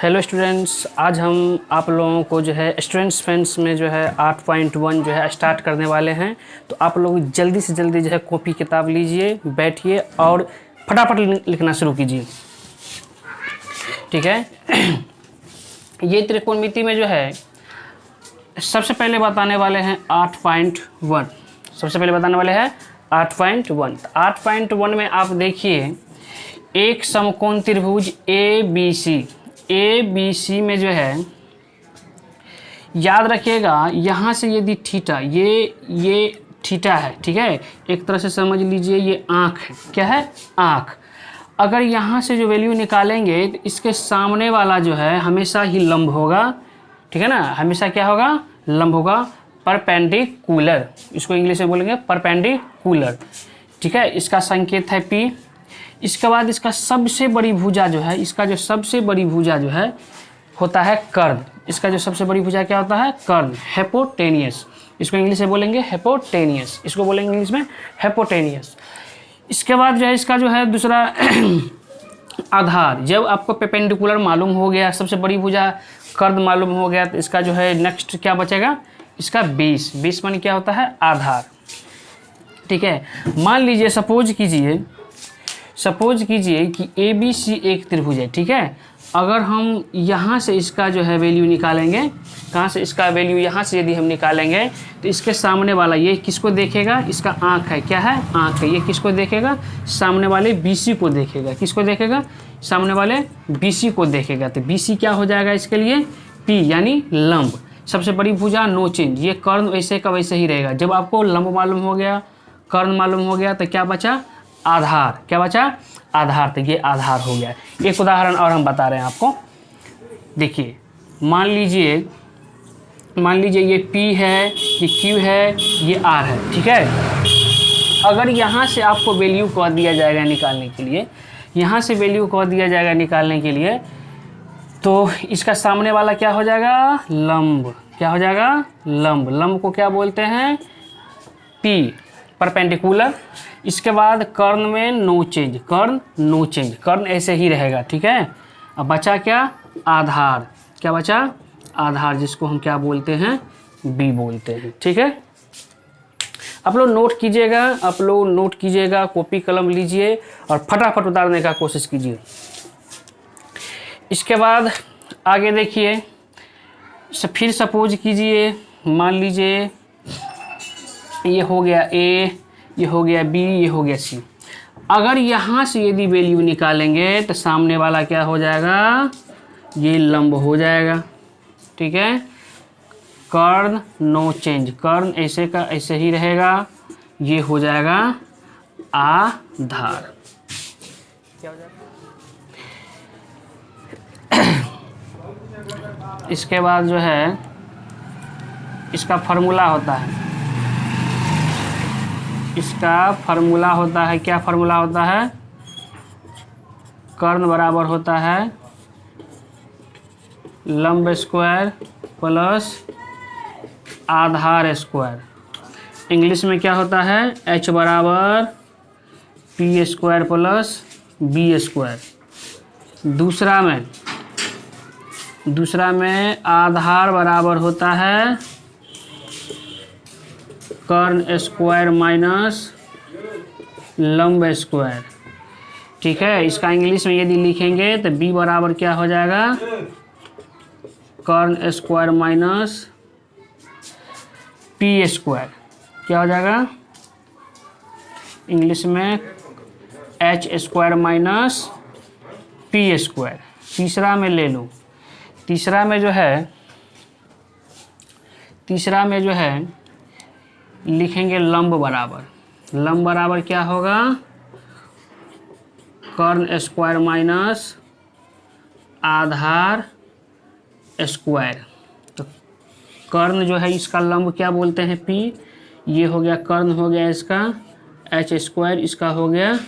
Hello students, आज हम आप लोगों को जो है स्टूडेंट्स फ्रेंड्स में जो है 8.1 जो है स्टार्ट करने वाले हैं। तो आप लोग जल्दी से जल्दी जो है कॉपी किताब लीजिए, बैठिए और फटाफट लिखना शुरू कीजिए। ठीक है। ये त्रिकोणमिति में जो है सबसे पहले बताने वाले हैं 8.1। सबसे पहले बताने वाले हैं 8.1। 8.1 में आप देखिए एक समकोण त्रिभुज ए बी सी में जो है, याद रखिएगा यहाँ से यदि थीटा ये थीटा है, ठीक है, एक तरह से समझ लीजिए ये आँख है। क्या है? आँख। अगर यहाँ से जो वैल्यू निकालेंगे तो इसके सामने वाला जो है हमेशा ही लंब होगा। ठीक है ना, हमेशा क्या होगा? लंब होगा, परपेंडिकुलर। इसको इंग्लिश में बोलेंगे परपेंडिकुलर। ठीक है, इसका संकेत है P। इसके बाद इसका सबसे बड़ी भुजा जो है, इसका जो सबसे बड़ी भुजा जो है होता है कर्ण। इसका जो सबसे बड़ी भुजा क्या होता है? कर्ण, हेपोटेनियस। इसको इंग्लिश में बोलेंगे हेपोटेनियस। इसको बोलेंगे इंग्लिश में हेपोटेनियस। इसके बाद जो है इसका जो है दूसरा आधार। जब आपको परपेंडिकुलर मालूम हो गया, सबसे बड़ी भुजा कर्ण मालूम हो गया, तो इसका जो है नेक्स्ट क्या बचेगा? इसका बेस। बेस माने क्या होता है? आधार। ठीक है, मान लीजिए सपोज कीजिए कि ए बी सी एक त्रिभुज है। ठीक है, अगर हम यहाँ से इसका जो है वैल्यू निकालेंगे, कहाँ से इसका वैल्यू यहाँ से यदि हम निकालेंगे तो इसके सामने वाला ये किसको देखेगा? इसका आँख है। क्या है? आँख है। ये किसको देखेगा? सामने वाले BC को देखेगा। किसको देखेगा? सामने वाले BC को देखेगा। तो BC क्या हो जाएगा इसके लिए? P यानी लंब। सबसे बड़ी भुजा नो चेंज। ये कर्ण वैसे का वैसे ही रहेगा। जब आपको लंब मालूम हो गया, कर्ण मालूम हो गया, तो क्या बचा? आधार। क्या बचा? आधार। तो ये आधार हो गया। एक उदाहरण और हम बता रहे हैं आपको। देखिए, मान लीजिए ये P है, ये Q है, ये R है। ठीक है, अगर यहाँ से आपको वैल्यू कह दिया जाएगा निकालने के लिए, तो इसका सामने वाला क्या हो जाएगा? लंब। क्या हो जाएगा? लंब। लंब को क्या बोलते हैं? P, perpendicular. इसके बाद कर्ण में नो चेंज। कर्ण ऐसे ही रहेगा। ठीक है, अब बचा क्या? आधार। क्या बचा? आधार, जिसको हम क्या बोलते हैं? B बोलते हैं। ठीक है, आप लोग नोट कीजिएगा, कॉपी कलम लीजिए और फटाफट उतारने का कोशिश कीजिए। इसके बाद आगे देखिए, फिर सपोज कीजिए, मान लीजिए ये हो गया A, ये हो गया B, ये हो गया C। अगर यहाँ से यदि वैल्यू निकालेंगे तो सामने वाला क्या हो जाएगा? ये लंब हो जाएगा। ठीक है, कर्ण नो चेंज। कर्ण ऐसे का ऐसे ही रहेगा। ये हो जाएगा आधार। क्या हो जाएगा? इसके बाद जो है इसका फार्मूला होता है। क्या फार्मूला होता है? कर्ण बराबर होता है लंब स्क्वायर प्लस आधार स्क्वायर। इंग्लिश में क्या होता है? H बराबर P square plus B square. दूसरा में आधार बराबर होता है कर्ण स्क्वायर माइनस लंब स्क्वायर। ठीक है, इसका इंग्लिश में यदि लिखेंगे तो B बराबर क्या हो जाएगा? कर्ण स्क्वायर माइनस P स्क्वायर। क्या हो जाएगा? इंग्लिश में H square minus P square. तीसरा में ले लो। तीसरा में जो है लिखेंगे लंब बराबर क्या होगा? कर्ण स्क्वायर माइनस आधार स्क्वायर। तो कर्ण जो है इसका लंब क्या बोलते हैं? P। ये हो गया कर्ण, हो गया इसका H स्क्वायर, इसका हो गया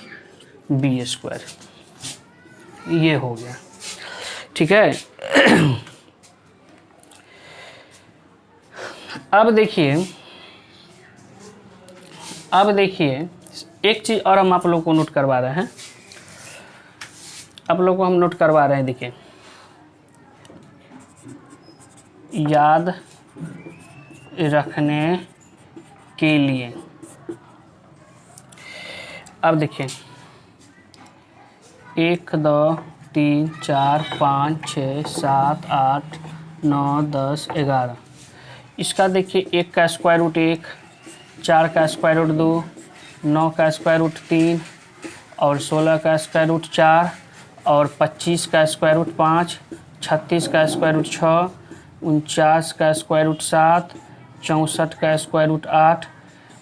B स्क्वायर। ये हो गया। ठीक है, अब देखिए एक चीज़ और हम आप लोग को नोट करवा रहे हैं। देखिए याद रखने के लिए। अब देखिए 1 2 3 4 5 6 7 8 9 10 11। इसका देखिए 1 का स्क्वायर रूट 1, 4 का स्क्वायर रूट 2, 9 का स्क्वायर रूट 3 और 16 का स्क्वायर रूट 4 और 25 का स्क्वायर रूट 5, 36 का स्क्वायर रूट 6, 49 का स्क्वायर रूट 7, 64 का स्क्वायर रूट 8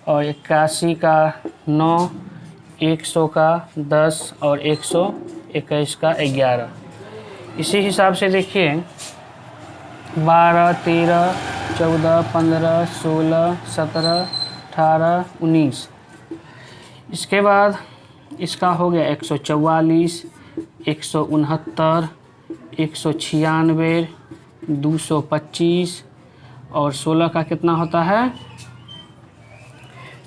और 81 का 9, 100 का 10 और 121 का 11। इसी हिसाब से देखिए 12 13 14 15 16 17 18 19। इसके बाद इसका हो गया 144, 169, 196, 225 और 16 का कितना होता है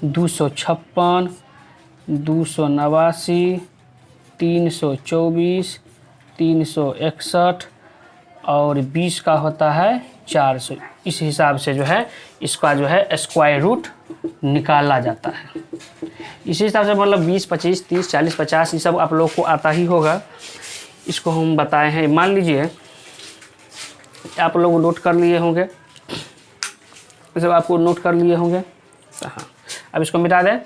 256, 289, 324, 361 और 20 का होता है 400। इस हिसाब से जो है इसका जो है स्क्वायर रूट निकाला जाता है। इसी हिसाब से मतलब 20 25 30 40 50 ये सब आप लोग को आता ही होगा। इसको हम बताए हैं। मान लीजिए आप लोग नोट कर लिए होंगे, ये सब आपको नोट कर लिए होंगे। हाँ, अब इसको मिटा दें।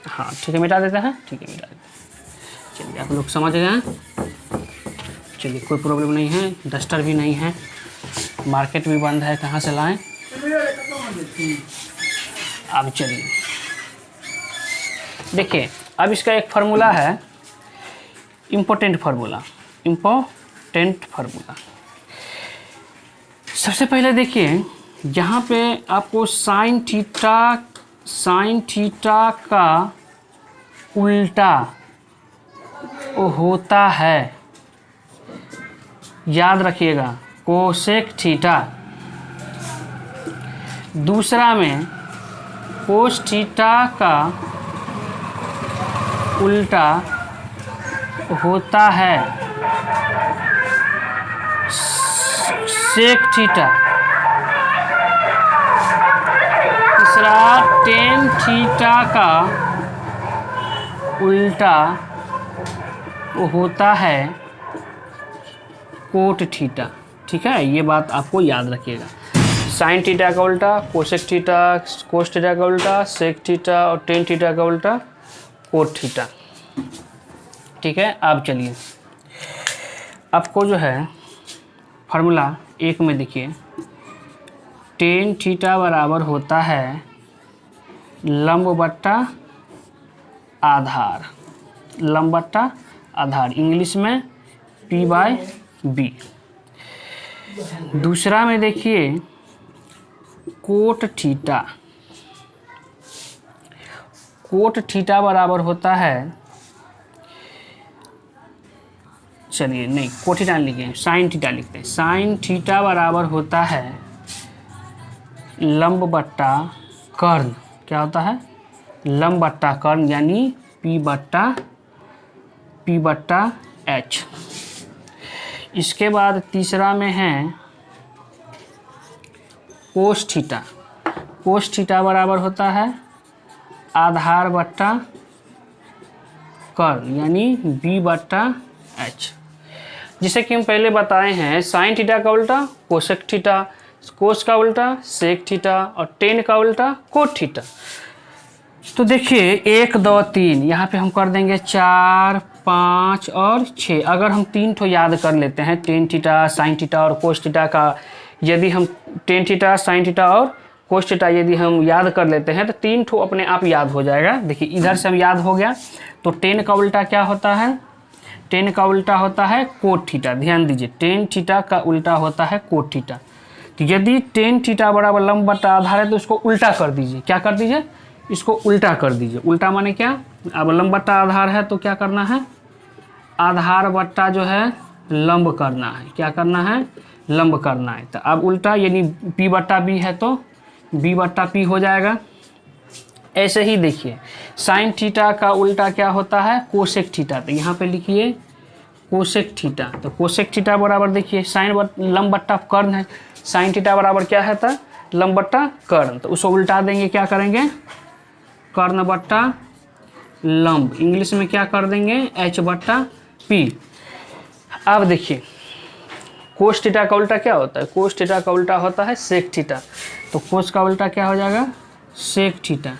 हाँ ठीक है, मिटा देते हैं। ठीक है, मिटा देते हैं। चलिए आप लोग समझ गए हैं। चलिए कोई प्रॉब्लम नहीं है, डस्टर भी नहीं है, मार्केट भी बंद है, कहाँ से लाएं। अब चलिए देखिए, अब इसका एक फार्मूला है, इम्पोर्टेंट फार्मूला। सबसे पहले देखिए यहाँ पे आपको साइन थीटा का उल्टा होता है, याद रखिएगा, कोसेक थीटा। दूसरा में कोस थीटा का उल्टा होता है सेक थीटा। तीसरा टेन थीटा का उल्टा होता है कोट थीटा। ठीक है, ये बात आपको याद रखिएगा। साइन थीटा का उल्टा कोसेक थीटा, कोस थीटा का उल्टा सेक थीटा और टेन थीटा का उल्टा कोट थीटा। ठीक है, अब चलिए आपको जो है फार्मूला 1 में देखिए टेन थीटा बराबर होता है लंब बट्टा आधार, लंब बट्टा आधार, इंग्लिश में P/B। दूसरा में देखिए कोट थीटा, कोट थीटा बराबर होता है, चलिए नहीं कोट थीटा लिखें, साइन थीटा लिखते हैं। साइन थीटा बराबर होता है लंब बट्टा कर्ण, क्या होता है लंब बट्टा कर्ण, यानी P/H। इसके बाद तीसरा में है कोस थीटा, कोस थीटा बराबर होता है आधार बट्टा कर्ण, यानी B/H। जिसे कि हम पहले बताए हैं साइन थीटा का उल्टा कोसेक थीटा, कोस का उल्टा सेक थीटा और टेन का उल्टा कोट थीटा। तो देखिए 1 2 3 यहाँ पे हम कर देंगे 4 5 और 6। अगर हम 3 ठो याद कर लेते हैं, टेन थीटा साइन थीटा और कोस थीटा का, यदि हम टेन थीटा साइन थीटा और कोस थीटा यदि हम याद कर लेते हैं तो 3 ठो अपने आप याद हो जाएगा। देखिए इधर से हम याद हो गया, तो टेन का उल्टा क्या होता है, टेन का उल्टा होता है कोट थीटा। ध्यान दीजिए टेन थीटा का उल्टा होता है कोट थीटा। तो यदि टेन थीटा बराबर लंब बट्टा आधार है तो इसको उल्टा कर दीजिए। क्या कर दीजिए, इसको उल्टा कर दीजिए। उल्टा माने क्या, अब लंब बट्टा आधार है तो क्या करना है, आधार बट्टा जो है लंब करना है। क्या करना है, लंब करना है। तो अब उल्टा यानी P/B है तो B/P हो जाएगा। ऐसे ही देखिए साइन थीटा का उल्टा क्या होता है कोसेक थीटा। तो यहाँ पे लिखिए कोसेक थीटा। तो कोसेक थीटा बराबर देखिए साइन लंब बट्टा कर्ण है, साइन थीटा बराबर क्या है था, लंब बट्टा कर्ण। तो उसको उल्टा देंगे, क्या करेंगे, कर्ण बट्टा लंब, इंग्लिश में क्या कर देंगे, एच बट्टा पी। अब देखिए कोस थीटा का उल्टा क्या होता है, कोस थीटा का उल्टा होता है सेक थीटा। तो कोस का उल्टा क्या हो जाएगा, सेक थीटा।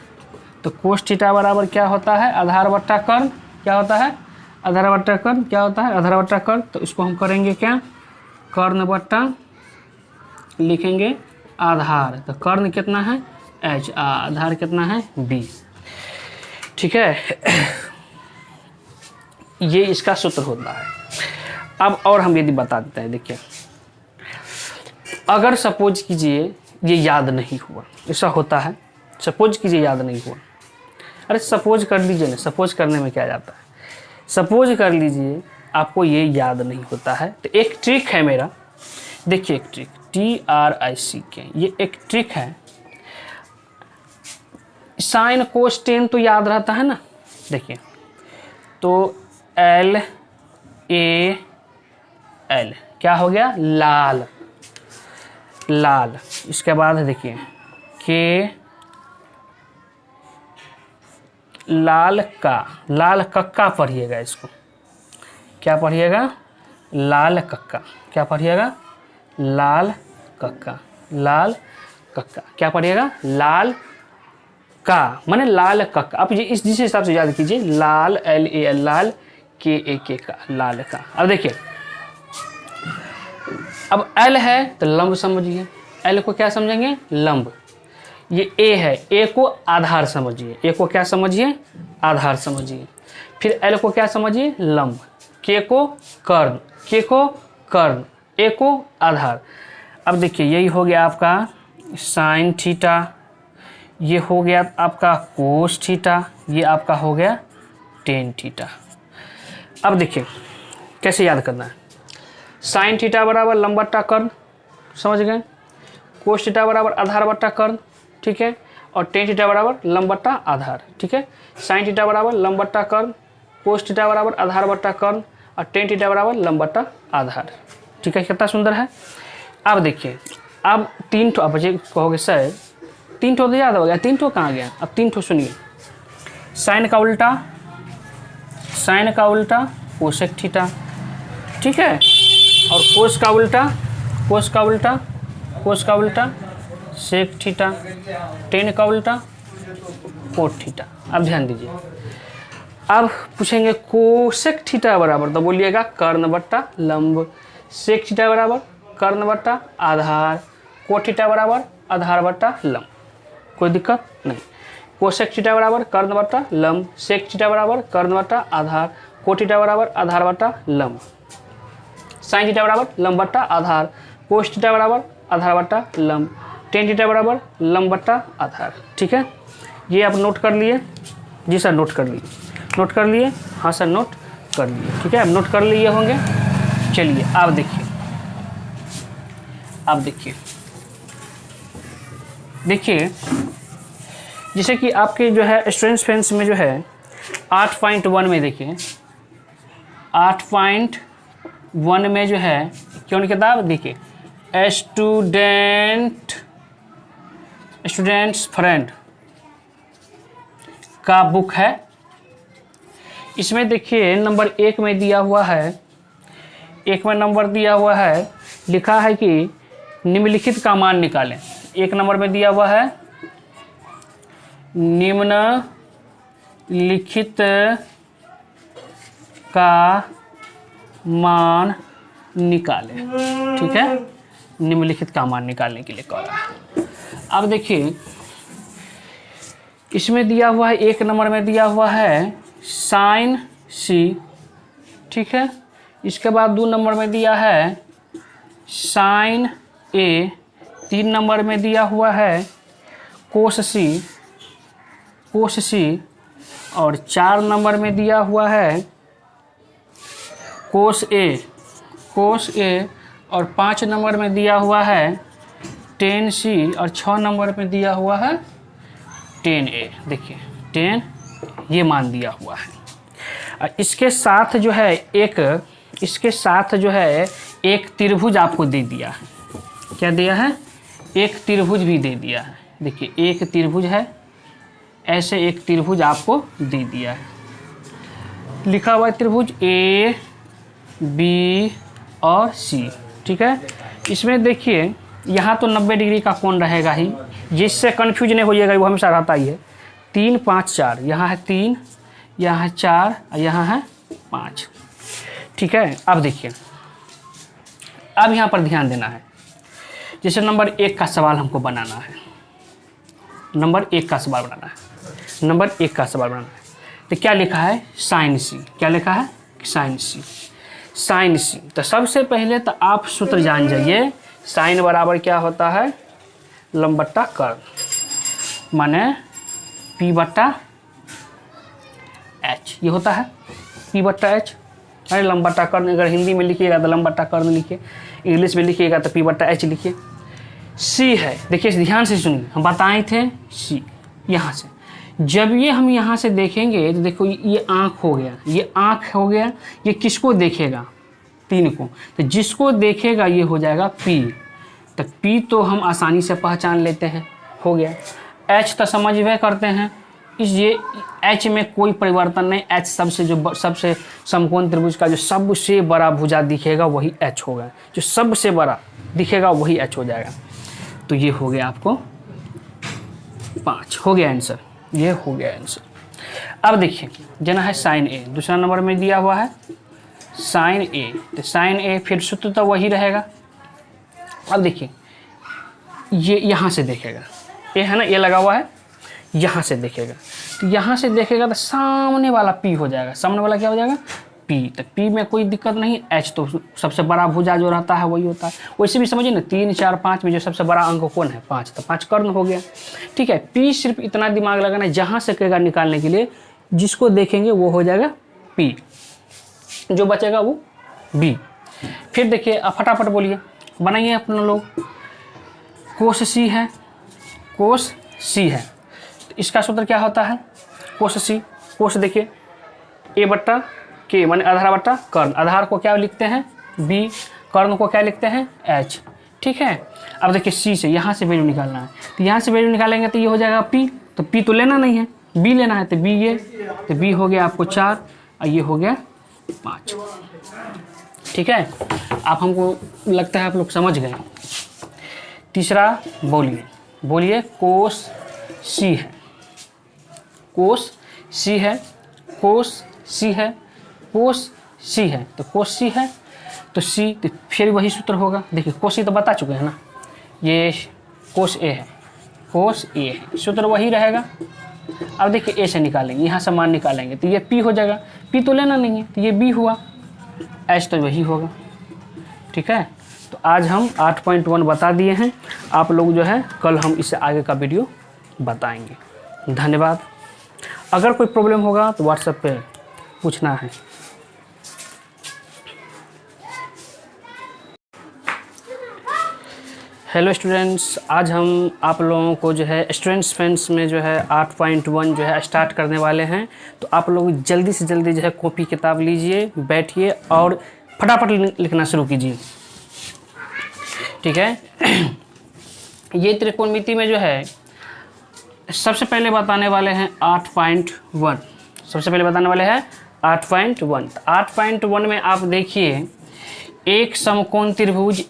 तो कोस थीटा बराबर क्या होता है, आधार बट्टा कर्ण, क्या होता है, आधार बट्टा कर्ण, क्या होता है, आधार बट्टा कर्ण। तो इसको हम करेंगे क्या, कर्ण बट्टा लिखेंगे आधार। तो कर्ण कितना है, एच, आधार कितना है, बी। ठीक है, ये इसका सूत्र होता है। अब और हम यदि बता देते हैं, देखिए अगर सपोज कीजिए ये याद नहीं हुआ, ऐसा होता है, सपोज कीजिए याद नहीं हुआ, अरे सपोज कर लीजिए ना, सपोज करने में क्या जाता है, सपोज कर लीजिए आपको ये याद नहीं होता है। तो एक ट्रिक है मेरा, देखिए एक ट्रिक, TRICK, ये एक ट्रिक है। साइन कोस टेन तो याद रहता है ना, देखिए तो LAL क्या हो गया, लाल, लाल। इसके बाद देखिए के लाल का, लाल कक्का पढ़िएगा, इसको क्या पढ़िएगा, लाल कक्का, क्या पढ़िएगा, लाल कक्का, लाल कक्का, क्या पढ़िएगा, लाल का, माने लाल कक्का। आप ये इस जिस हिसाब से याद कीजिए, लाल LAL, लाल KAK का, लाल का। अब देखिए अब L है तो लंब समझिए, L को क्या समझेंगे, लंब। ये A है, A को आधार समझिए, A को क्या समझिए, आधार समझिए। फिर L को क्या समझिए, लंब। K को कर्ण, K को कर्ण, A को आधार। अब देखिए यही हो गया आपका साइन थीटा, ये हो गया आपका कोस थीटा, ये आपका हो गया टेन थीटा। अब देखिए कैसे याद करना है, साइन थीटा बराबर लंब बट्टा कर्ण, समझ गए, कोस थीटा बराबर आधार बट्टा कर्ण, ठीक है, और टेन थीटा बराबर लंब बट्टा आधार, ठीक है। साइन थीटा बराबर लंब बट्टा कर्ण, कोस थीटा बराबर आधार बट्टा कर्ण, और टेन थीटा बराबर लंब बट्टा आधार, ठीक है। कितना सुंदर है। अब देखिए अब तीन ठो, अब बच्चे कहोगे सर तीन ठो तो याद हो गया, तीन ठो कहाँ गया, अब तीन ठो सुनिए, साइन का उल्टा, साइन का उल्टा कोसेक थीटा, ठीक है, और कोस का उल्टा, कोस का उल्टा, कोस का उल्टा सेक थीटा, टेन का उल्टा कोट थीटा। अब ध्यान दीजिए, अब पूछेंगे कोसेक थीटा बराबर, तो बोलिएगा कर्ण बट्टा लंब, सेक थीटा बराबर कर्ण बट्टा आधार, कोट थीटा बराबर आधार बट्टा लंब, कोई दिक्कत नहीं। कोसेक थीटा बराबर कर्ण बट्टा लंब, सेक थीटा बराबर कर्ण बट्टा आधार, कोट थीटा बराबर आधार बट्टा लंब, साइन थीटा बराबर लंब बट्टा आधार, कोस थीटा बराबर आधार बट्टा लंब, टेन थीटा बराबर लंब बट्टा आधार, ठीक है। ये आप नोट कर लिए, जी सर नोट कर लिए, नोट कर लिए, हाँ सर नोट कर लिए, ठीक है, अब नोट कर लिए होंगे। चलिए आप देखिए, आप देखिए, देखिए जैसे कि आपके जो है स्टूडेंट्स फ्रेंड्स में जो है 8.1 में देखिए 8.1 में जो है कौन किताब, देखिए स्टूडेंट्स फ्रेंड का बुक है। इसमें देखिए नंबर 1 में दिया हुआ है, 1 में नंबर दिया हुआ है, लिखा है कि निम्नलिखित का मान निकालें। 1 नंबर में दिया हुआ है निम्नलिखित का मान निकालें, ठीक है, निम्नलिखित का मान निकालने के लिए कह रहा है। अब देखिए इसमें दिया हुआ है 1 नंबर में दिया हुआ है साइन सी, ठीक है, इसके बाद 2 नंबर में दिया है साइन ए, 3 नंबर में दिया हुआ है कोस सी, और 4 नंबर में दिया हुआ है कोस ए, और 5 नंबर में दिया हुआ है टेन सी, और 6 नंबर में दिया हुआ है टेन ए। देखिए 10 ये मान दिया हुआ है। और इसके साथ जो है एक इसके साथ जो है एक त्रिभुज आपको दे दिया है। क्या दिया है? एक त्रिभुज भी दे दिया है। देखिए एक त्रिभुज है, ऐसे एक त्रिभुज आपको दे दिया है। लिखा हुआ है त्रिभुज ए बी और सी। ठीक है, इसमें देखिए यहाँ तो 90 डिग्री का कोण रहेगा ही, जिससे कन्फ्यूज नहीं होइएगा, वो हमेशा रहता ही है। 3 5 4, यहाँ है 3, यहाँ है 4 और यहाँ है 5। ठीक है, अब देखिए, अब यहाँ पर ध्यान देना है। जैसे नंबर 1 का सवाल हमको बनाना है, नंबर 1 का सवाल बनाना है, नंबर 1 का सवाल बनाना है। तो क्या लिखा है? साइन सी। क्या लिखा है? साइन सी। साइन सी। तो सबसे पहले तो आप सूत्र जान जाइए, साइन बराबर क्या होता है? लंब बट्टा कर्ण, माने P बट्टा H। ये होता है P बट्टा H। अरे लंब बट्टा कर्ण अगर हिंदी में लिखिएगा तो लंब बट्टा कर्ण लिखिए, इंग्लिश में लिखिएगा तो P बट्टा H लिखिए। C है, देखिए ध्यान से सुनिए, हम बताए थे C। यहाँ से जब ये हम यहाँ से देखेंगे तो देखो ये आँख हो गया, ये आँख हो गया, ये किसको देखेगा? 3 को। तो जिसको देखेगा ये हो जाएगा P। तो P तो हम आसानी से पहचान लेते हैं, हो गया। H तो समझ करते हैं, इस ये H में कोई परिवर्तन नहीं। H सबसे समकोण त्रिभुज का जो सबसे बड़ा भुजा दिखेगा वही H होगा, जो सबसे बड़ा दिखेगा वही H हो जाएगा। तो ये हो गया आपको 5, हो गया आंसर, ये हो गया आंसर। अब देखिए जना है साइन ए, दूसरा नंबर में दिया हुआ है साइन ए। तो साइन ए फिर सूत्र तो वही रहेगा। अब देखिए ये यहाँ से देखेगा, ये है ना, ये लगा हुआ है, यहाँ से देखेगा। तो यहाँ से देखेगा तो सामने वाला P हो जाएगा। सामने वाला क्या हो जाएगा? P। तो P में कोई दिक्कत नहीं। H तो सबसे बड़ा भुजा जो रहता है वही होता है। वैसे भी समझिए ना, 3 4 5 में जो सबसे बड़ा अंक कौन है? 5। तो 5 कर्ण हो गया। ठीक है, P सिर्फ इतना दिमाग लगाना है, जहाँ से कहेगा निकालने के लिए, जिसको देखेंगे वो हो जाएगा P, जो बचेगा वो B। फिर देखिए अब फटाफट बोलिए, बनाइए अपना लोग। कोस C है, कोस C है, तो इसका सूत्र क्या होता है? कोस C। कोस देखिए A बट्टा K, माने आधार बट्टा कर्ण। आधार को क्या लिखते हैं? B। कर्ण को क्या लिखते हैं? H। ठीक है, अब देखिए C से यहाँ से वैल्यू निकालना है। तो यहाँ से वैल्यू निकालेंगे तो ये हो जाएगा P। तो P तो लेना नहीं है, B लेना है। तो B ये, तो B हो गया आपको 4 और ये हो गया 5। ठीक है, आप हमको लगता है आप लोग समझ गए। तीसरा बोलिए, बोलिए कोस C है, कोस C है, कोस C है, कोस C है। तो कोस C है तो C, तो फिर वही सूत्र होगा। देखिए कोस C तो बता चुके हैं ना, ये कोस A है, कोस A है, सूत्र वही रहेगा। अब देखिए A से निकालेंगे, यहाँ से मान निकालेंगे तो ये P हो जाएगा। P तो लेना नहीं है तो ये B हुआ, H तो वही होगा। ठीक है, तो आज हम 8.1 बता दिए हैं। आप लोग जो है कल हम इससे आगे का वीडियो बताएंगे। धन्यवाद। अगर कोई प्रॉब्लम होगा तो व्हाट्सएप पे पूछना है। हेलो स्टूडेंट्स, आज हम आप लोगों को जो है स्टूडेंट्स फ्रेंड्स में जो है 8.1 जो है स्टार्ट करने वाले हैं। तो आप लोग जल्दी से जल्दी जो है कॉपी किताब लीजिए, बैठिए और फटाफट लिखना शुरू कीजिए। ठीक है, ये त्रिकोणमिति में जो है सबसे पहले बताने वाले हैं 8.1। सबसे पहले बताने वाले हैं 8.1। 8.1 में आप देखिए एक समकोण त्रिभुज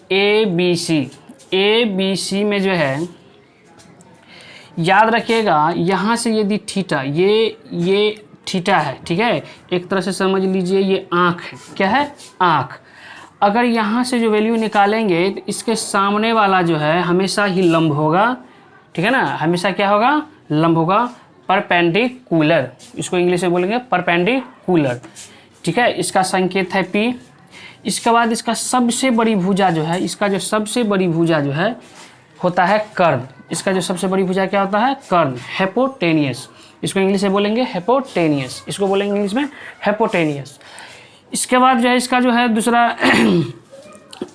ABC में जो है, याद रखिएगा यहाँ से यदि थीटा, ये थीटा है। ठीक है, एक तरह से समझ लीजिए ये आँख है। क्या है? आँख। अगर यहाँ से जो वैल्यू निकालेंगे तो इसके सामने वाला जो है हमेशा ही लंब होगा। ठीक है ना, हमेशा क्या होगा? लंब होगा, परपेंडिकुलर। इसको इंग्लिश में बोलेंगे परपेंडिकुलर। ठीक है, इसका संकेत है P। इसके बाद इसका सबसे बड़ी भुजा जो है, इसका जो सबसे बड़ी भुजा जो है होता है कर्ण। इसका जो सबसे बड़ी भुजा क्या होता है? कर्ण, हेपोटेनियस। इसको इंग्लिश में बोलेंगे हेपोटेनियस, इसको बोलेंगे इंग्लिश में हेपोटेनियस। इसके बाद जो है इसका जो है दूसरा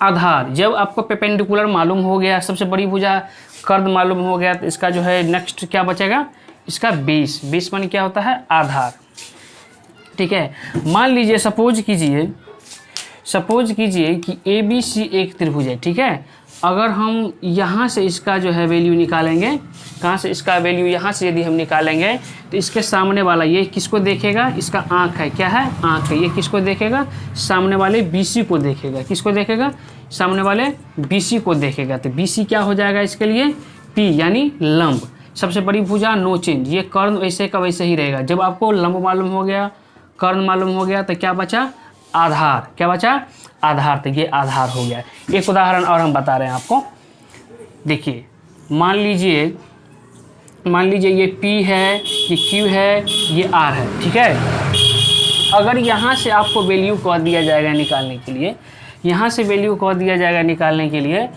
आधार। जब आपको परपेंडिकुलर मालूम हो गया, सबसे बड़ी भुजा कर्ण मालूम हो गया, तो इसका जो है नेक्स्ट क्या बचेगा? इसका बेस। बेस माने क्या होता है? आधार। ठीक है, मान लीजिए, सपोज कीजिए सपोज कीजिए कि ए बी सी एक त्रिभुज है, ठीक है। अगर हम यहाँ से इसका जो है वैल्यू निकालेंगे, कहाँ से इसका वैल्यू, यहाँ से यदि हम निकालेंगे तो इसके सामने वाला ये किसको देखेगा, इसका आँख है, क्या है, आँख है, ये किसको देखेगा, सामने वाले BC को देखेगा, किसको देखेगा, सामने वाले BC को देखेगा। तो BC क्या हो जाएगा इसके लिए, P यानी लंब। सबसे बड़ी भुजा नो चेंज, ये कर्ण वैसे का वैसे ही रहेगा। जब आपको लंब मालूम हो गया, कर्ण मालूम हो गया, तो क्या बचा, आधार, क्या बचा, आधार। तो ये आधार हो गया। एक उदाहरण और हम बता रहे हैं आपको, देखिए मान लीजिए ये P है, ये Q है, ये R है, ठीक है। अगर यहाँ से आपको वैल्यू कह दिया जाएगा निकालने के लिए, यहाँ से वैल्यू कह दिया जाएगा निकालने के लिए,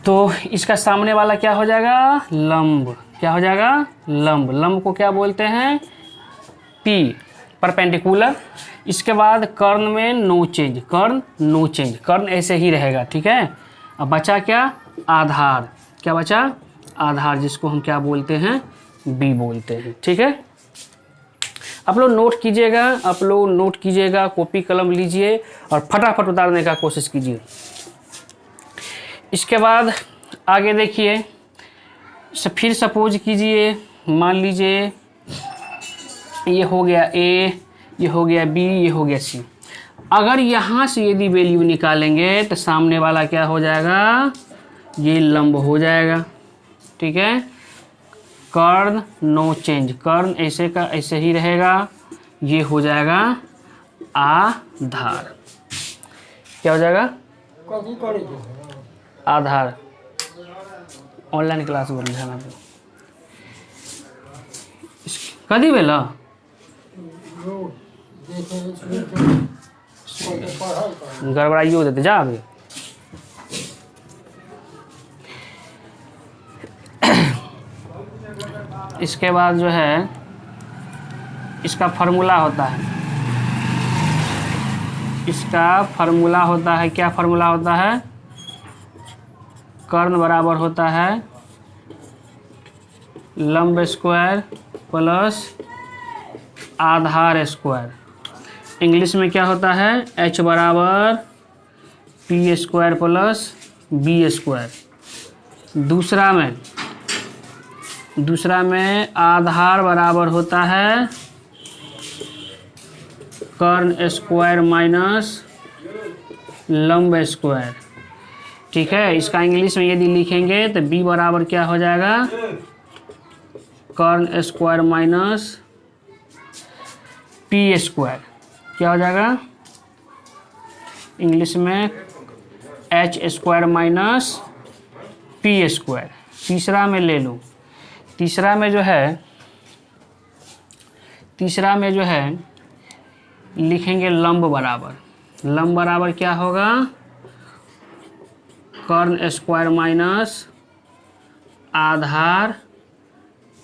तो इसका सामने वाला क्या हो जाएगा, लंब, क्या हो जाएगा, लंब। लंब को क्या बोलते हैं, P, परपेंडिकुलर। इसके बाद कर्ण में नो चेंज, कर्ण नो चेंज, कर्ण ऐसे ही रहेगा, ठीक है। अब बचा क्या, आधार, क्या बचा, आधार, जिसको हम क्या बोलते हैं, B बोलते हैं, ठीक है। आप लोग नोट कीजिएगा, आप लोग नोट कीजिएगा, कॉपी कलम लीजिए और फटाफट उतारने का कोशिश कीजिए। इसके बाद आगे देखिए, फिर सपोज कीजिए, मान लीजिए ये हो गया A, ये हो गया B, ये हो गया C। अगर यहाँ से यदि वैल्यू निकालेंगे तो सामने वाला क्या हो जाएगा, ये लंब हो जाएगा, ठीक है। कर्ण नो चेंज, कर्ण ऐसे का ऐसे ही रहेगा, ये हो जाएगा आधार, क्या हो जाएगा, आधार। ऑनलाइन क्लास बोल रहे हैं कदी बेला गड़बड़ाइयो देते जा अभी। इसके बाद जो है इसका फार्मूला होता है, इसका फार्मूला होता है, क्या फार्मूला होता है, कर्ण बराबर होता है लंब स्क्वायर प्लस आधार स्क्वायर। इंग्लिश में क्या होता है, H बराबर P square plus B square. दूसरा में आधार बराबर होता है कर्ण स्क्वायर माइनस लंब स्क्वायर, ठीक है। इसका इंग्लिश में यदि लिखेंगे तो B बराबर क्या हो जाएगा, कर्ण स्क्वायर माइनस P स्क्वायर, क्या हो जाएगा इंग्लिश में H square minus P square. तीसरा में ले लो, तीसरा में जो है लिखेंगे लंब बराबर क्या होगा, कर्ण स्क्वायर माइनस आधार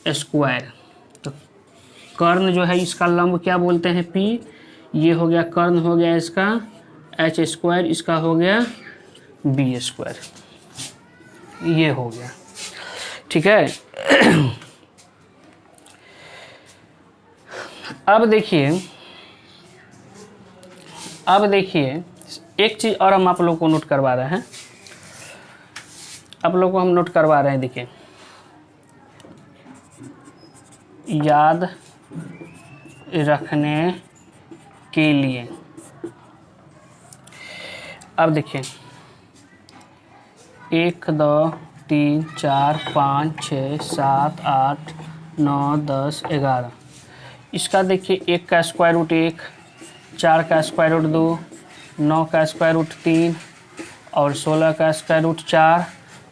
स्क्वायर। तो कर्ण जो है इसका लंब क्या बोलते हैं, P, ये हो गया कर्ण हो गया इसका H स्क्वायर, इसका हो गया B स्क्वायर, ये हो गया, ठीक है। अब देखिए एक चीज़ और हम आप लोग को नोट करवा रहे हैं, आप लोग को हम नोट करवा रहे हैं, देखिए याद रखने के लिए। अब देखिए 1 2 3 4 5 6 7 8 9 10 11। इसका देखिए 1 का स्क्वायर रूट 1, 4 का स्क्वायर रूट 2, 9 का स्क्वायर रूट 3 और 16 का स्क्वायर रूट 4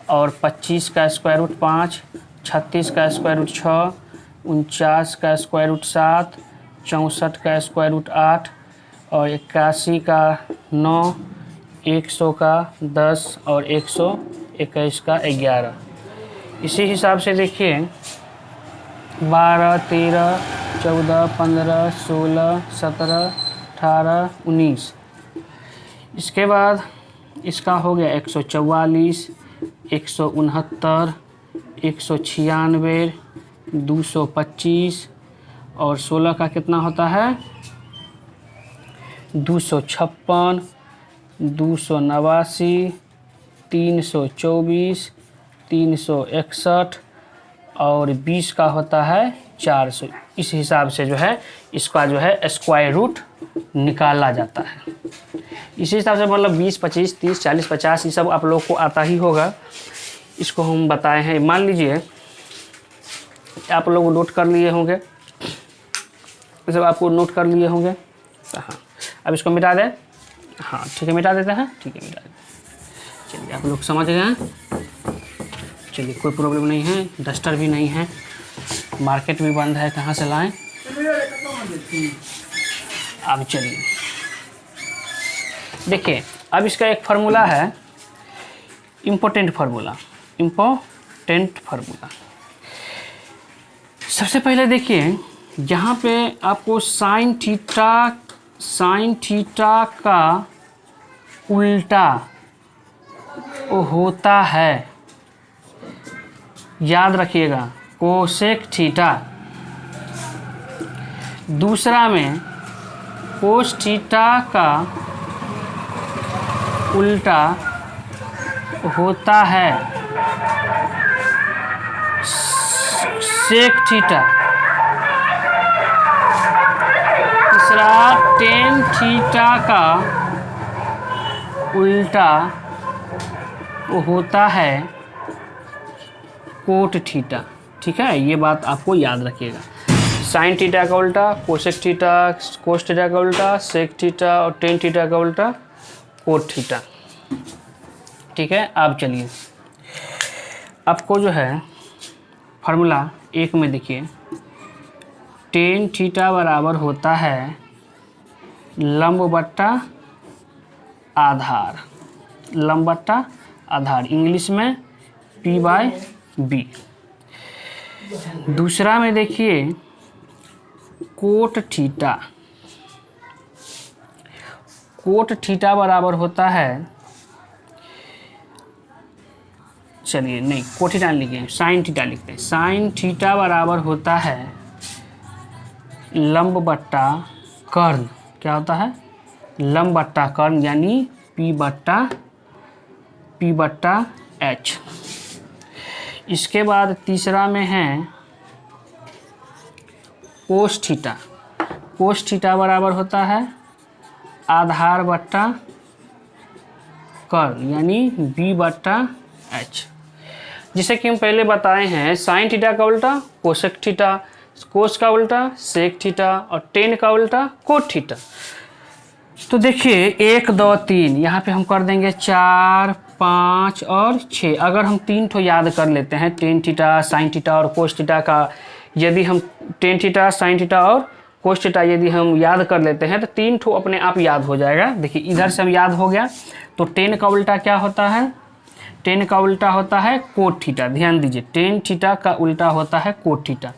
और 25 का स्क्वायर रूट 5, 36 का स्क्वायर रूट 6, 49 का स्क्वायर रूट 7, 64 का स्क्वायर रूट 8 और 81 का 9, 100 का 10 और 121 का 11। इसी हिसाब से देखिए 12 13 14 15 16 17 18 19। इसके बाद इसका हो गया 144, 169, 196, 225 और 16 का कितना होता है 256, 289, 324, 361 और 20 का होता है 400। इस हिसाब से जो है इसका जो है स्क्वायर रूट निकाला जाता है। इसी हिसाब से मतलब 20, 25, 30, 40, 50 ये सब आप लोग को आता ही होगा। इसको हम बताए हैं। मान लीजिए आप लोग नोट कर लिए होंगे, ये सब आपको नोट कर लिए होंगे। हाँ, अब इसको मिटा दें। हाँ ठीक है, मिटा देते हैं। ठीक है, मिटा देते हैं। चलिए, आप लोग समझ गए हैं। चलिए, कोई प्रॉब्लम नहीं है, डस्टर भी नहीं है, मार्केट भी बंद है, कहाँ से लाएं। अब चलिए देखिए, अब इसका एक फार्मूला है, इम्पोर्टेंट फार्मूला। सबसे पहले देखिए, यहाँ पे आपको साइन थीटा का उल्टा होता है, याद रखिएगा, कोसेक थीटा। दूसरा में कोस थीटा का उल्टा होता है सेक थीटा। तीसरा टेन थीटा का उल्टा होता है कोट थीटा। ठीक है, ये बात आपको याद रखिएगा। साइन थीटा का उल्टा कोसेक थीटा, कोस थीटा का उल्टा सेक थीटा और टेन थीटा का उल्टा कोट थीटा। ठीक है, अब चलिए, आपको जो है फार्मूला 1 में देखिए, टेन थीटा बराबर होता है लंब बट्टा आधार, लंब बट्टा आधार, इंग्लिश में P/B। दूसरा में देखिए कोट थीटा, कोट थीटा बराबर होता है, चलिए नहीं कोट थीटा लिखें, साइन थीटा लिखते हैं। साइन थीटा बराबर होता है लंब बट्टा कर्ण, क्या होता है, लंब बट्टा कर्ण, यानी P/H। इसके बाद तीसरा में है कोस थीटा, कोस थीटा बराबर होता है आधार बट्टा कर्ण, यानी B/H। जिसे कि हम पहले बताए हैं, साइन थीटा का उल्टा कोसेक थीटा, कोस का उल्टा सेक थीटा और टेन का उल्टा कोट थीटा। तो देखिए 1, 2, 3 यहाँ पे हम कर देंगे 4, 5 और 6। अगर हम 3 ठो याद कर लेते हैं, टेन थीटा, साइन थीटा और कोस थीटा का, यदि हम टेन थीटा, साइन थीटा और कोस थीटा यदि हम याद कर लेते हैं तो 3 ठो अपने आप याद हो जाएगा। देखिए इधर से हम याद हो गया, तो टेन का उल्टा क्या होता है, टेन का उल्टा होता है कोट थीटा। ध्यान दीजिए, टेन थीटा का उल्टा होता है कोट थीटा।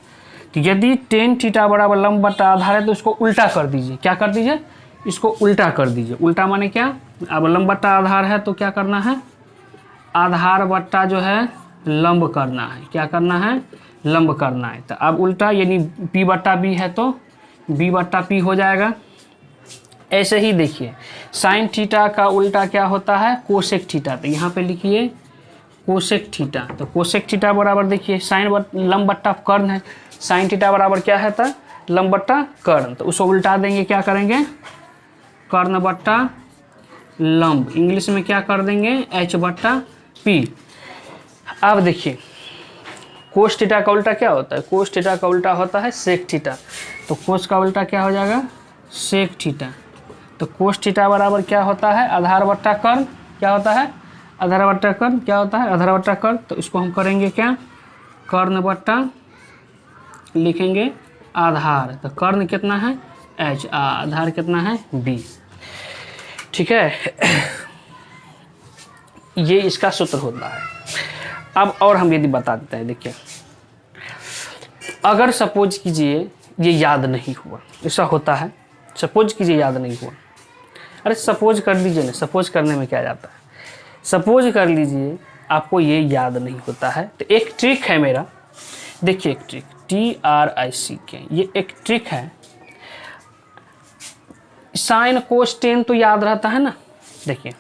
तो यदि टेन थीटा बराबर लंब बट्टा आधार है तो इसको उल्टा कर दीजिए। क्या कर दीजिए, इसको उल्टा कर दीजिए। उल्टा माने क्या, अब लंब बट्टा आधार है तो क्या करना है, आधार बट्टा जो है लंब करना है। क्या करना है, लंब करना है। तो अब उल्टा यानी P/B है तो B/P हो जाएगा। ऐसे ही देखिए, साइन थीटा का उल्टा क्या होता है, कोसेक थीटा। तो यहाँ पे लिखिए कोसेक थीटा। तो कोसेक थीटा बराबर देखिए साइन लंब बट्टा कर्ण है, साइन थीटा बराबर क्या है था, लंब बट्टा कर्ण। तो उसको उल्टा देंगे, क्या करेंगे, कर्ण बट्टा लंब, इंग्लिश में क्या कर देंगे, H/P। अब देखिए कोस थीटा का उल्टा क्या होता है, कोस थीटा का उल्टा होता है सेक थीटा। तो कोस का उल्टा क्या हो जाएगा, सेक थीटा। तो कोस थीटा बराबर क्या होता है, आधार बट्टा कर्ण। क्या होता है, आधार बट्टा कर्ण। क्या होता है, आधार बट्टा कर्ण। तो इसको हम करेंगे क्या, कर्ण बट्टा लिखेंगे आधार। तो कर्ण कितना है H, आधार कितना है B। ठीक है, ये इसका सूत्र होता है। अब और हम यदि बता देते हैं, देखिए अगर सपोज कीजिए ये याद नहीं हुआ, ऐसा होता है, सपोज कीजिए याद नहीं हुआ। अरे सपोज कर लीजिए ना, सपोज करने में क्या जाता है, सपोज कर लीजिए आपको ये याद नहीं होता है। तो एक ट्रिक है मेरा, देखिए एक ट्रिक, TRICK, ये एक ट्रिक है। साइन कोस टेन तो याद रहता है ना, देखिए,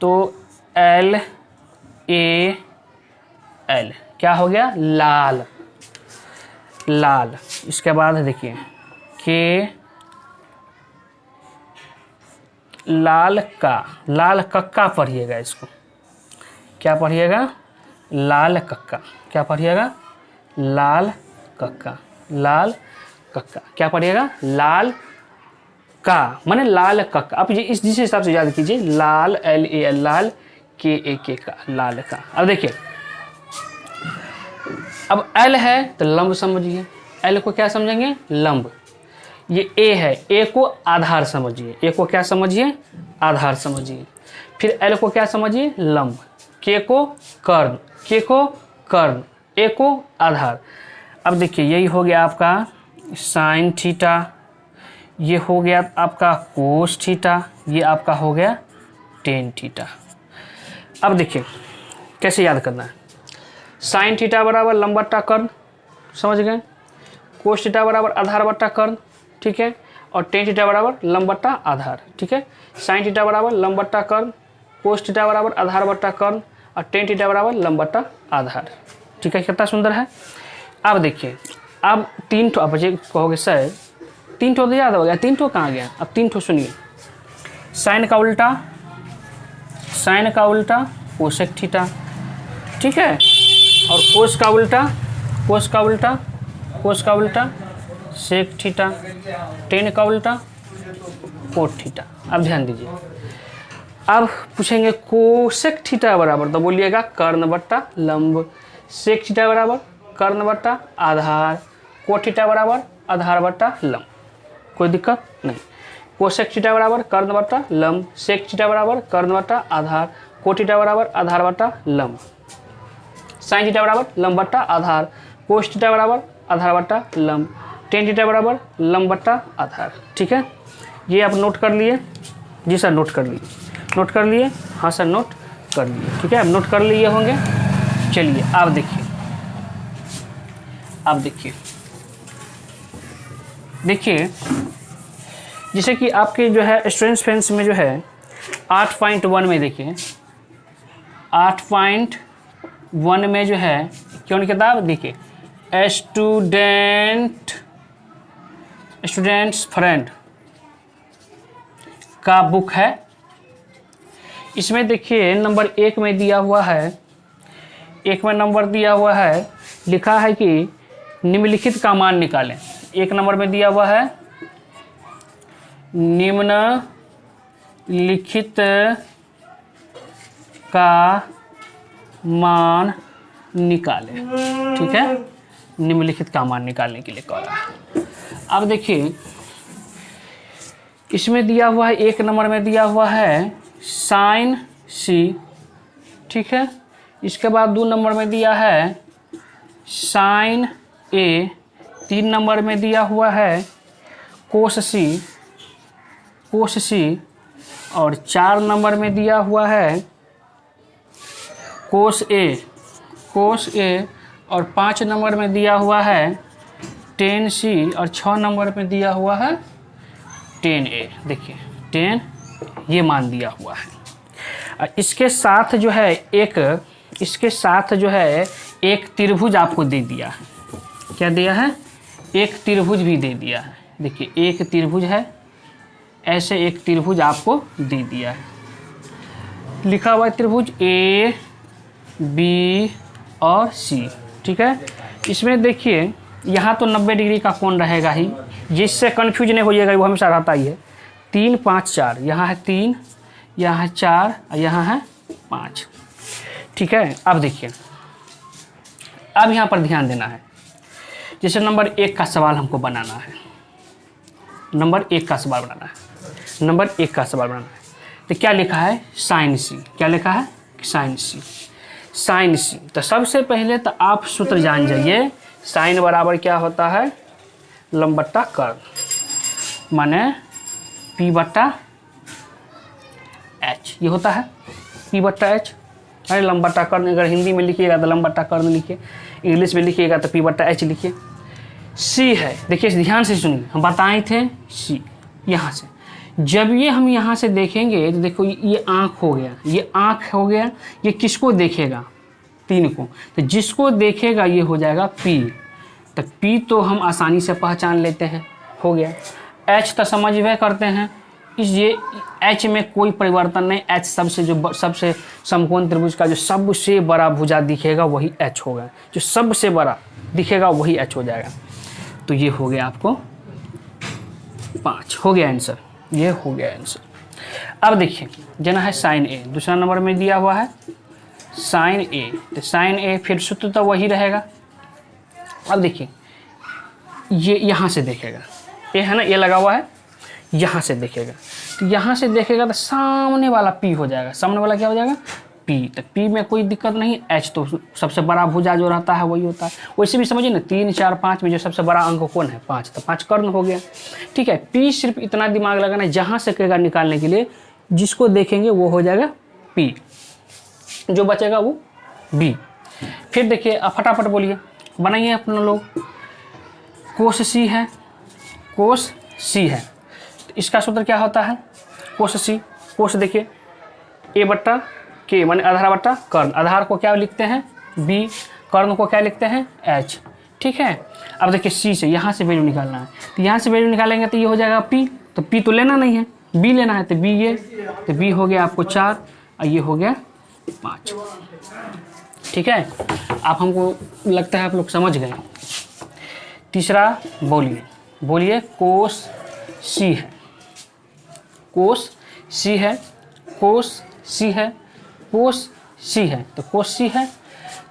तो LAL क्या हो गया, लाल, लाल। इसके बाद देखिए के लाल का, लाल कक्का पढ़िएगा इसको, क्या पढ़िएगा, लाल कक्का, क्या पढ़िएगा, लाल कक्का, लाल कक्का, क्या पढ़िएगा, लाल का, माने लाल कक्का। आप ये इस हिसाब से याद कीजिए, लाल LAL, लाल KAK का, लाल का। अब देखिए, अब L है तो लंब समझिए, L को क्या समझेंगे, लंब। ये A है, A को आधार समझिए, A को क्या समझिए, आधार समझिए। फिर L को क्या समझिए, लंब। K को कर्ण, K को कर्ण, A को आधार। अब देखिए, यही हो गया आपका साइन थीटा, ये हो गया आपका कोस थीटा, ये आपका हो गया टेन थीटा। अब देखिए कैसे याद करना है, साइन थीटा बराबर लंब बट्टा कर्ण, समझ गए, कोस थीटा बराबर आधार बट्टा कर्ण, ठीक है, और टेन थीटा बराबर लंब बट्टा आधार, ठीक है। साइन थीटा बराबर लंब बट्टा कर्ण, कोस थीटा बराबर आधार बट्टा कर्ण, और टेन थीटा बराबर लंब बट्टा आधार, ठीक है। कितना सुंदर है। अब देखिए, अब तीन ठो, अब बच्चे कहोगे सर तीन ठो तो याद हो गया, तीन ठो कहाँ गया, अब तीन ठो सुनिए, साइन का उल्टा, साइन का उल्टा कोसेक थीटा, ठीक है, और कोस का उल्टा, कोस का उल्टा, कोस का उल्टा सेक थीटा, टेन का उल्टा कोट थीटा। अब ध्यान दीजिए, अब पूछेंगे कोसेक थीटा बराबर, तो बोलिएगा कर्ण बट्टा लंब, सेक थीटा बराबर कर्ण बट्टा आधार, कोट थीटा बराबर आधार बट्टा लंब, कोई दिक्कत नहीं। कोसेक थीटा बराबर कर्ण बट्टा लंब, सेक थीटा बराबर कर्ण बट्टा आधार, कोट थीटा बराबर आधार बट्टा लंब, साइन थीटा बराबर लंब बट्टा आधार, कोस थीटा बराबर आधार बट्टा लंब, टेन थीटा बराबर लंब बट्टा आधार, ठीक है। ये आप नोट कर लिए, जी सर नोट कर लिए, नोट कर लिए, हाँ सर नोट कर लिए, ठीक है, अब नोट कर लिए होंगे। चलिए आप देखिए, आप देखिए, देखिए जैसे कि आपके जो है स्टूडेंट्स फ्रेंड्स में जो है 8.1 में देखिए, 8.1 में जो है कौन किताब, देखिए स्टूडेंट्स फ्रेंड का बुक है। इसमें देखिए नंबर 1 में दिया हुआ है, 1 में नंबर दिया हुआ है, लिखा है कि निम्नलिखित का मान निकालें। 1 नंबर में दिया हुआ है निम्नलिखित का मान निकालें, ठीक है, निम्नलिखित का मान निकालने के लिए कह रहा है। अब देखिए इसमें दिया हुआ है, 1 नंबर में दिया हुआ है साइन सी, ठीक है, इसके बाद 2 नंबर में दिया है साइन ए, 3 नंबर में दिया हुआ है कोस सी, और 4 नंबर में दिया हुआ है कोस ए, और 5 नंबर में दिया हुआ है टेन सी, और 6 नंबर में दिया हुआ है टेन ए। देखिए 10 ये मान दिया हुआ है। और इसके साथ जो है एक त्रिभुज आपको दे दिया है। क्या दिया है, एक त्रिभुज भी दे दिया है। देखिए एक त्रिभुज है, ऐसे एक त्रिभुज आपको दे दिया है, लिखा हुआ है त्रिभुज ए बी और सी, ठीक है। इसमें देखिए यहाँ तो 90 डिग्री का कोण रहेगा ही, जिससे कन्फ्यूज नहीं होइएगा, वो हमेशा रहता ही है। 3 5 4, यहाँ है 3, यहाँ है 4 और यहाँ है 5, ठीक है। अब देखिए, अब यहाँ पर ध्यान देना है, जैसे नंबर 1 का सवाल हमको बनाना है, नंबर 1 का सवाल बनाना है, नंबर 1 का सवाल बनाना है। तो क्या लिखा है, साइन सी, क्या लिखा है, साइन सी, साइन सी। तो सबसे पहले तो आप सूत्र जान जाइए, साइन बराबर क्या होता है, लंब बट्टा कर्ण, माने P बट्टा H, ये होता है P बट्टा H। अरे लंब बट्टा कर्ण अगर हिंदी में लिखिएगा तो लंब बट्टा कर्ण लिखिए, इंग्लिश में लिखिएगा तो P बट्टा H लिखिए। C है, देखिए ध्यान से सुनिए, हम बताए थे C, यहाँ से जब ये हम यहाँ से देखेंगे तो देखो ये आँख हो गया, ये आँख हो गया, ये किसको देखेगा? 3 को। तो जिसको देखेगा ये हो जाएगा P। तो P तो हम आसानी से पहचान लेते हैं, हो गया। H तो समझ वह करते हैं, ये H में कोई परिवर्तन नहीं। H सबसे समकोण त्रिभुज का जो सबसे बड़ा भुजा दिखेगा वही H होगा, जो सबसे बड़ा दिखेगा वही H हो जाएगा। तो ये हो गया आपको 5, हो गया आंसर, ये हो गया आंसर। अब देखिए जना है साइन A, दूसरा नंबर में दिया हुआ है साइन A। तो साइन A फिर सूत्र तो वही रहेगा। अब देखिए ये यहाँ से देखेगा, ये है ना, ये लगा हुआ है, यहाँ से देखेगा। तो यहाँ से देखेगा तो सामने वाला P हो जाएगा। सामने वाला क्या हो जाएगा? P। तो P में कोई दिक्कत नहीं। H तो सबसे बड़ा भुजा जो रहता है वही होता है। वैसे भी समझिए ना, 3, 4, 5 में जो सबसे बड़ा अंक कौन है? 5। तो 5 कर्ण हो गया, ठीक है। P सिर्फ इतना दिमाग लगाना है, जहाँ से कहेगा निकालने के लिए, जिसको देखेंगे वो हो जाएगा P, जो बचेगा वो B। फिर देखिए अब फटाफट बोलिए, बनाइए अपना लोग। कोस C है, कोस C है, तो इसका सूत्र क्या होता है? कोस C, कोस देखिए A/K माने आधार बट्टा कर्ण। आधार को क्या लिखते हैं? B, कर्ण को क्या लिखते हैं? H, ठीक है। अब देखिए C से यहाँ से वैल्यू निकालना है, तो यहाँ से वैल्यू निकालेंगे तो ये हो जाएगा P। तो P तो लेना नहीं है, B लेना है, तो B ये, तो B हो गया आपको 4 और ये हो गया 5, ठीक है। आप हमको लगता है आप लोग समझ गए। तीसरा बोलिए कोस C है, कोस C है, कोस C है, कोस C है। तो कोस C है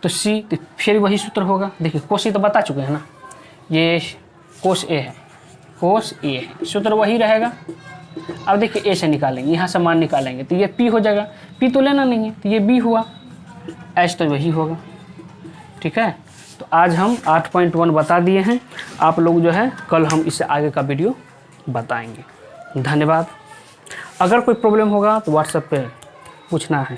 तो C, तो फिर वही सूत्र होगा। देखिए कोस C तो बता चुके हैं ना, ये कोस A है, कोस A है, सूत्र वही रहेगा। अब देखिए A से निकालेंगे, यहाँ से मान निकालेंगे तो ये P हो जाएगा। P तो लेना नहीं है, तो ये B हुआ, H तो वही होगा, ठीक है। तो आज हम 8.1 बता दिए हैं। आप लोग जो है कल हम इससे आगे का वीडियो बताएंगे। धन्यवाद। अगर कोई प्रॉब्लम होगा तो व्हाट्सएप पे पूछना है।